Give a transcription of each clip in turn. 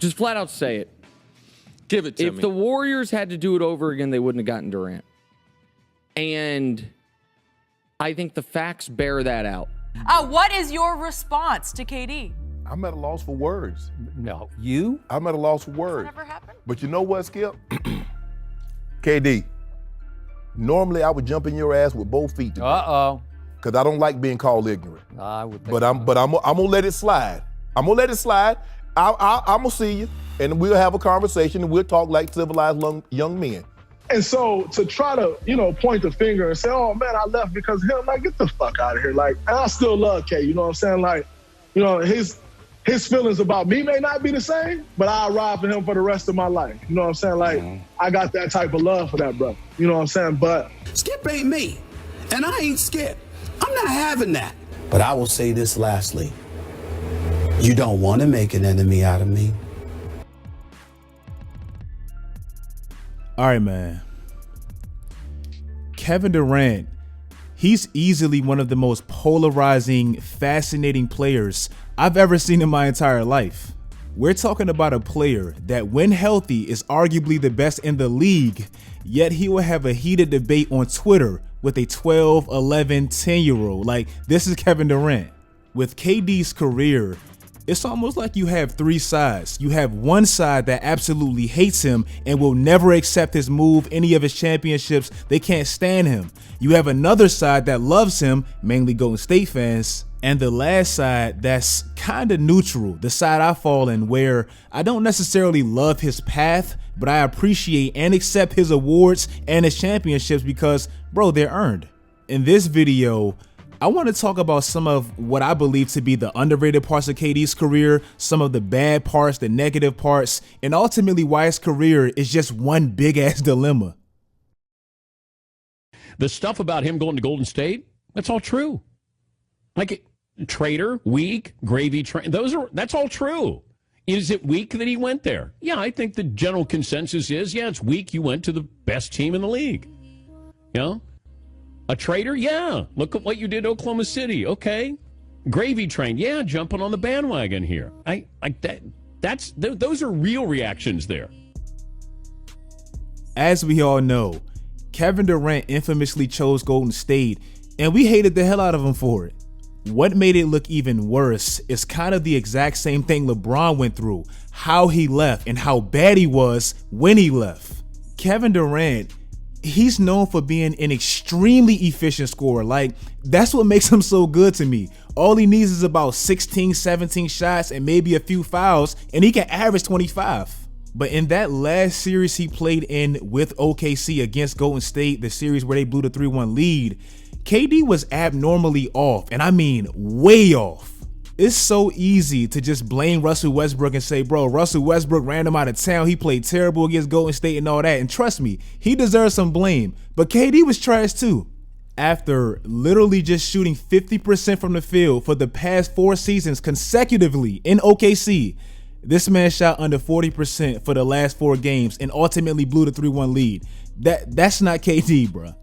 Just flat out say it. Give it to me. If the Warriors had to do it over again, they wouldn't have gotten Durant. And I think the facts bear that out. What is your response to KD? I'm at a loss for words. No, you? I'm at a loss for words. Never happened? But you know what, Skip? KD, normally I would jump in your ass with both feet today. Uh-oh. Because I don't like being called ignorant. I would think But I'm gonna let it slide. I'm gonna let it slide. I'm gonna see you, and we'll have a conversation, and we'll talk like civilized young men. And so to try to, point the finger and say, oh man, I left because of him, like, get the fuck out of here. Like, and I still love K, you know what I'm saying? Like, his feelings about me may not be the same, but I'll ride for him for the rest of my life. You know what I'm saying? Like, I got that type of love for that brother. You know what I'm saying? But Skip ain't me, and I ain't Skip. I'm not having that. But I will say this lastly. You don't want to make an enemy out of me. All right, man. Kevin Durant, he's easily one of the most polarizing, fascinating players I've ever seen in my entire life. We're talking about a player that, when healthy, is arguably the best in the league, yet he will have a heated debate on Twitter with a 12, 11, 10-year-old. Like, this is Kevin Durant. With KD's career, it's almost like you have three sides. You have one side that absolutely hates him and will never accept his move, any of his championships. They can't stand him. You have another side that loves him, mainly Golden State fans. And the last side that's kind of neutral, the side I fall in, where I don't necessarily love his path, but I appreciate and accept his awards and his championships because, bro, they're earned. In this video, I want to talk about some of what I believe to be the underrated parts of KD's career, some of the bad parts, the negative parts, and ultimately why his career is just one big ass dilemma. The stuff about him going to Golden State, that's all true. Like, traitor, weak, gravy train, that's all true. Is it weak that he went there? Yeah, I think the general consensus is, yeah, it's weak. You went to the best team in the league. You know? A traitor? Yeah. Look at what you did to Oklahoma City. Okay. Gravy train. Yeah, jumping on the bandwagon here. I like that. Those are real reactions there. As we all know, Kevin Durant infamously chose Golden State, and we hated the hell out of him for it. What made it look even worse is kind of the exact same thing LeBron went through, how he left and how bad he was when he left. Kevin Durant, he's known for being an extremely efficient scorer. Like, that's what makes him so good to me. All he needs is about 16, 17 shots and maybe a few fouls, and he can average 25. But in that last series he played in with OKC against Golden State, the series where they blew the 3-1 lead, KD was abnormally off, and I mean way off. It's so easy to just blame Russell Westbrook and say, bro, Russell Westbrook ran him out of town. He played terrible against Golden State and all that. And trust me, he deserves some blame. But KD was trash too. After literally just shooting 50% from the field for the past 4 seasons consecutively in OKC, this man shot under 40% for the last 4 games and ultimately blew the 3-1 lead. That's not KD, bro.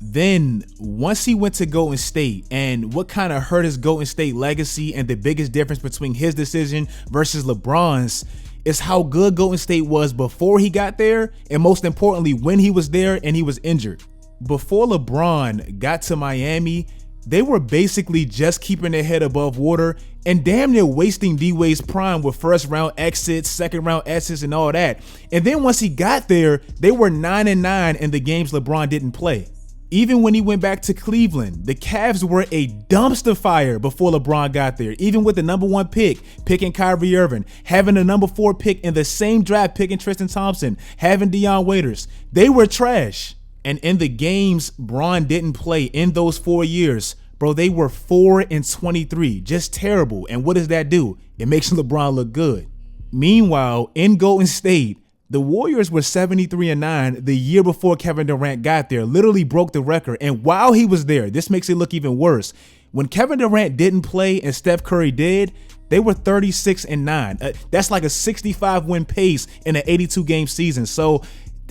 Then once he went to Golden State, and what kind of hurt his Golden State legacy and the biggest difference between his decision versus LeBron's is how good Golden State was before he got there, and most importantly when he was there and he was injured. Before LeBron got to Miami, they were basically just keeping their head above water and damn near wasting D-Wade's prime with first round exits, second round exits, and all that. And then once he got there, they were 9-9 in the games LeBron didn't play. Even when he went back to Cleveland, the Cavs were a dumpster fire before LeBron got there. Even with the #1 pick, picking Kyrie Irving, having the #4 pick in the same draft, picking Tristan Thompson, having Dion Waiters, they were trash. And in the games Bron didn't play in those 4 years, bro, they were 4-23, just terrible. And what does that do? It makes LeBron look good. Meanwhile, in Golden State, the Warriors were 73-9 the year before Kevin Durant got there, literally broke the record. And while he was there, this makes it look even worse. When Kevin Durant didn't play and Steph Curry did, they were 36-9. That's like a 65 win pace in an 82 game season. So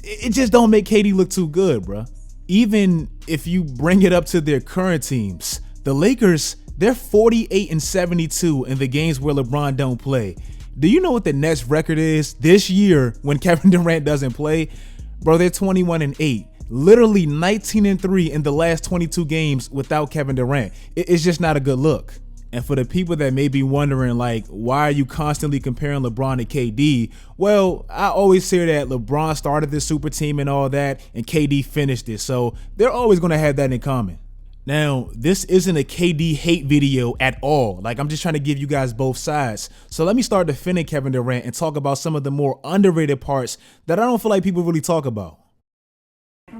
it just don't make KD look too good, bro. Even if you bring it up to their current teams, the Lakers, they're 48-72 in the games where LeBron don't play. Do you know what the Nets record is this year when Kevin Durant doesn't play? Bro, they're 21-8. Literally 19-3 in the last 22 games without Kevin Durant. It's just not a good look. And for the people that may be wondering, like, why are you constantly comparing LeBron to KD? Well, I always say that LeBron started this super team and all that, and KD finished it. So they're always going to have that in common. Now, this isn't a KD hate video at all. Like, I'm just trying to give you guys both sides. So let me start defending Kevin Durant and talk about some of the more underrated parts that I don't feel like people really talk about.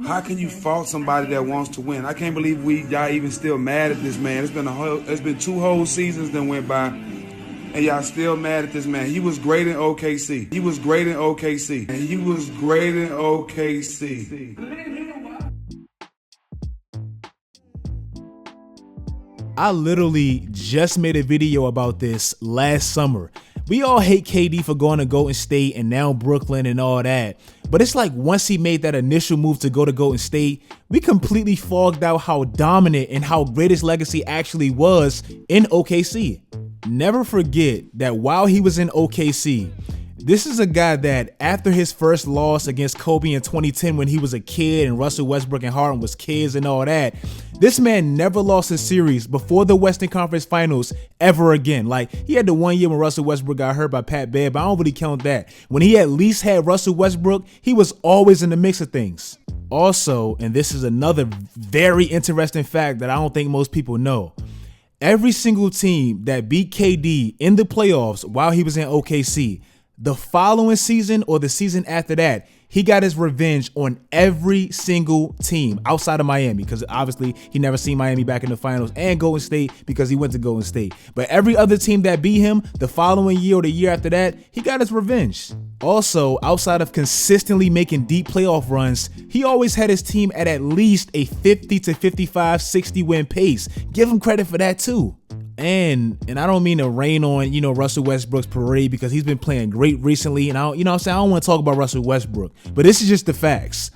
How can you fault somebody that wants to win? I can't believe y'all even still mad at this man. It's been 2 whole seasons that went by, and y'all still mad at this man. He was great in OKC. He was great in OKC. And he was great in OKC. I literally just made a video about this last summer. We all hate KD for going to Golden State and now Brooklyn and all that. But it's like once he made that initial move to go to Golden State, we completely fogged out how dominant and how great his legacy actually was in OKC. Never forget that while he was in OKC, this is a guy that after his first loss against Kobe in 2010 when he was a kid and Russell Westbrook and Harden was kids and all that, this man never lost a series before the Western Conference Finals ever again. Like, he had the 1 year when Russell Westbrook got hurt by Pat Bev, but I don't really count that. When he at least had Russell Westbrook, he was always in the mix of things. Also, and this is another very interesting fact that I don't think most people know, every single team that beat KD in the playoffs while he was in OKC, the following season or the season after that, he got his revenge on every single team outside of Miami, because obviously he never seen Miami back in the finals, and Golden State because he went to Golden State. But every other team that beat him the following year or the year after that, he got his revenge. Also, outside of consistently making deep playoff runs, he always had his team at least a 50 to 55, 60 win pace. Give him credit for that too. And I don't mean to rain on, Russell Westbrook's parade, because he's been playing great recently. And I don't want to talk about Russell Westbrook, but this is just the facts.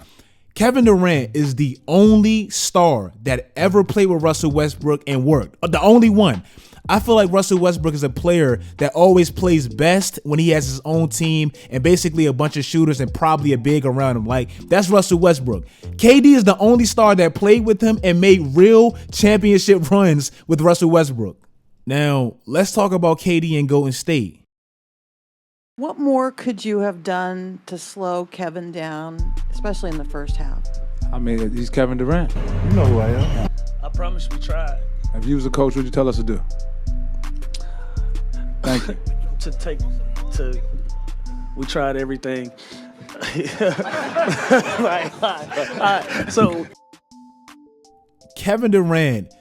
Kevin Durant is the only star that ever played with Russell Westbrook and worked. The only one. I feel like Russell Westbrook is a player that always plays best when he has his own team and basically a bunch of shooters and probably a big around him. Like, that's Russell Westbrook. KD is the only star that played with him and made real championship runs with Russell Westbrook. Now, let's talk about KD and Golden State. What more could you have done to slow Kevin down, especially in the first half? I mean, he's Kevin Durant. You know who I am. I promise we tried. If you was a coach, what would you tell us to do? Thank you. We tried everything. So Kevin Durant,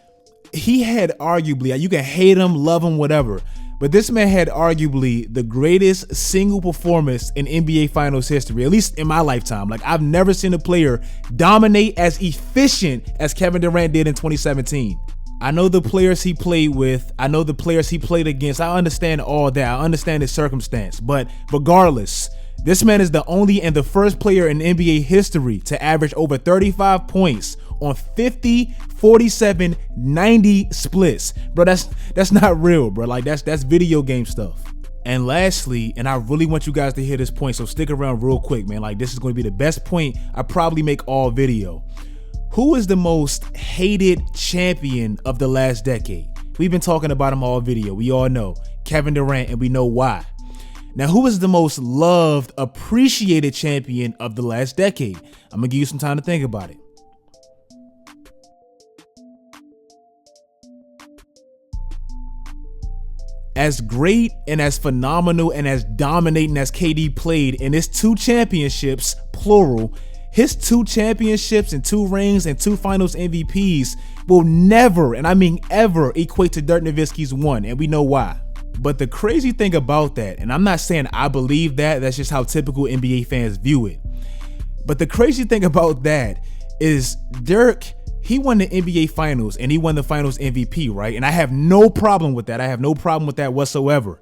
he had arguably, you can hate him, love him, whatever, but this man had arguably the greatest single performance in NBA Finals history, at least in my lifetime. Like, I've never seen a player dominate as efficient as Kevin Durant did in 2017. I know the players he played with. I know the players he played against. I understand all that. I understand his circumstance. But regardless, this man is the only and the first player in NBA history to average over 35 points on 50, 47, 90 splits. Bro, that's not real, bro. Like, that's video game stuff. And lastly, and I really want you guys to hear this point, so stick around real quick, man. Like, this is going to be the best point I probably make all video. Who is the most hated champion of the last decade? We've been talking about him all video. We all know Kevin Durant, and we know why. Now, who is the most loved, appreciated champion of the last decade? I'm gonna give you some time to think about it. As great and as phenomenal and as dominating as KD played in his 2 championships, plural, his 2 championships and 2 rings and 2 finals MVPs will never, and I mean ever, equate to Dirk Nowitzki's 1, and we know why. But the crazy thing about that, and I'm not saying I believe that, that's just how typical NBA fans view it. But the crazy thing about that is Dirk, he won the NBA Finals and he won the Finals MVP, right? And I have no problem with that. I have no problem with that whatsoever.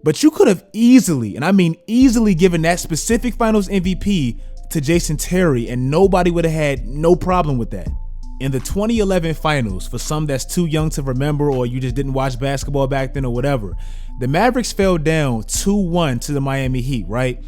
But you could have easily, and I mean easily, given that specific Finals MVP to Jason Terry, and nobody would have had no problem with that. In the 2011 Finals, for some that's too young to remember, or you just didn't watch basketball back then or whatever, The Mavericks fell down 2-1 to the Miami Heat, right?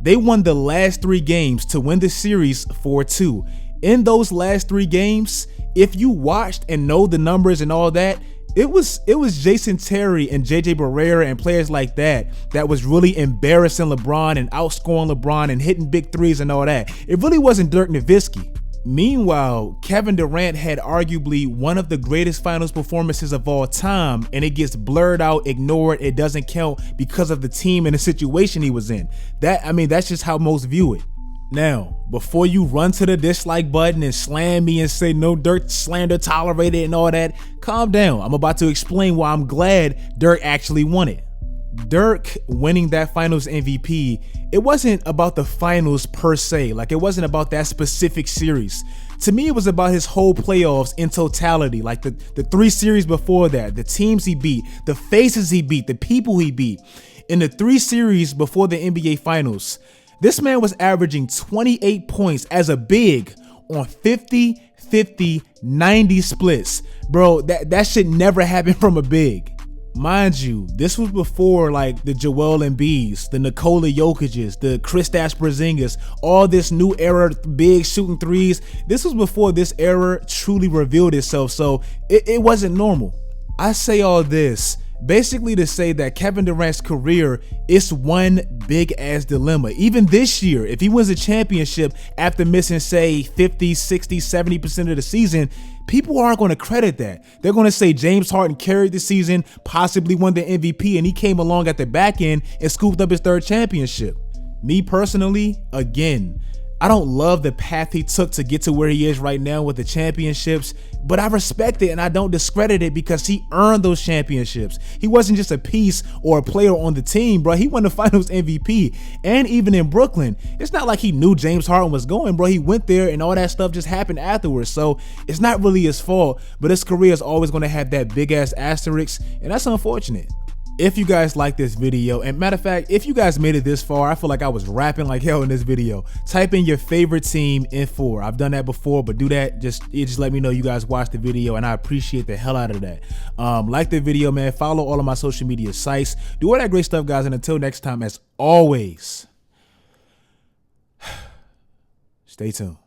They won the last 3 games to win the series 4-2. In those last 3 games, if you watched and know the numbers and all that, it was Jason Terry and JJ Barea and players like that was really embarrassing LeBron and outscoring LeBron and hitting big threes and all that. It really wasn't Dirk Nowitzki. Meanwhile, Kevin Durant had arguably one of the greatest finals performances of all time, and it gets blurred out, ignored, it doesn't count because of the team and the situation he was in. That's just how most view it. Now, before you run to the dislike button and slam me and say no Dirk slander tolerated and all that, calm down. I'm about to explain why I'm glad Dirk actually won it. Dirk winning that finals MVP, it wasn't about the finals per se. Like, it wasn't about that specific series. To me, it was about his whole playoffs in totality. Like the 3 series before that, the teams he beat, the faces he beat, the people he beat. In the 3 series before the NBA finals, this man was averaging 28 points as a big on 50, 50, 90 splits. Bro, that shit never happened from a big. Mind you, this was before like the Joel Embiids, the Nikola Jokic's, the Kristaps Porzingis, all this new era big shooting threes. This was before this era truly revealed itself, so it wasn't normal. I say all this basically to say that Kevin Durant's career is one big ass dilemma. Even this year, if he wins a championship after missing, say, 50, 60, 70% of the season, people aren't going to credit that. They're going to say James Harden carried the season, possibly won the MVP, and he came along at the back end and scooped up his 3rd championship. Me personally, again, I don't love the path he took to get to where he is right now with the championships, but I respect it and I don't discredit it because he earned those championships. He wasn't just a piece or a player on the team, bro. He won the finals MVP. And even in Brooklyn, it's not like he knew James Harden was going, bro. He went there and all that stuff just happened afterwards. So it's not really his fault, but his career is always going to have that big ass asterisk, and that's unfortunate. If you guys like this video, and matter of fact, if you guys made it this far, I feel like I was rapping like hell in this video. Type in your favorite team in 4. I've done that before, but do that. Just let me know you guys watched the video, and I appreciate the hell out of that. Like the video, man. Follow all of my social media sites. Do all that great stuff, guys. And until next time, as always, stay tuned.